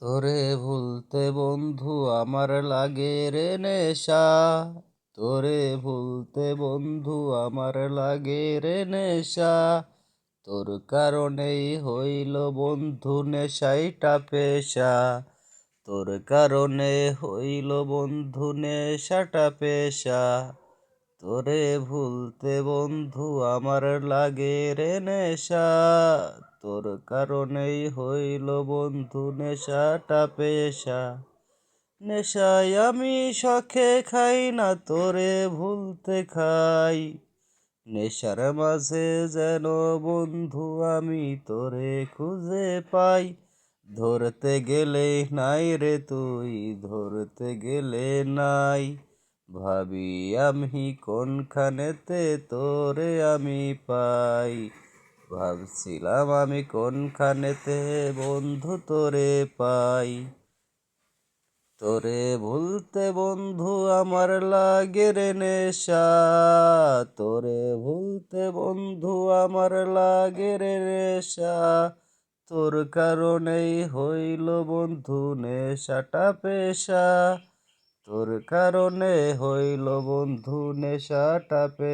তোরে ভুলতে বন্ধু আমার লাগে রে নেশা। তোরে ভুলতে বন্ধু আমার লাগে রে নেশা। তোর কারণেই হইল বন্ধু নেশাইটা পেশা। তোর কারণে হইল বন্ধু নেশাটা পেশা। তোরে ভুলতে বন্ধু আমার লাগে রে নেশা। তোর কারণেই হইল বন্ধু নেশাটা পেশা। নেশায় আমি শখে খাই না, তোরে ভুলতে খাই। নেশার মাঝে যেন বন্ধু আমি তোরে খুঁজে পাই। ধরতে গেলে নাই রে তুই, ধরতে গেলে নাই। ভাবি আমি কোনখানেতে তোরে আমি পাই। ভাবছিলাম আমি কোনখানেতে বন্ধু তোরে পাই। তোরে ভুলতে বন্ধু আমার লাগে রে নেশা। তোরে ভুলতে বন্ধু আমার লাগে রে নেশা। তোর কারণেই হইল বন্ধু নেশাটা পেশা। তোর কারণে হইল বন্ধু নেশাটা পেশা।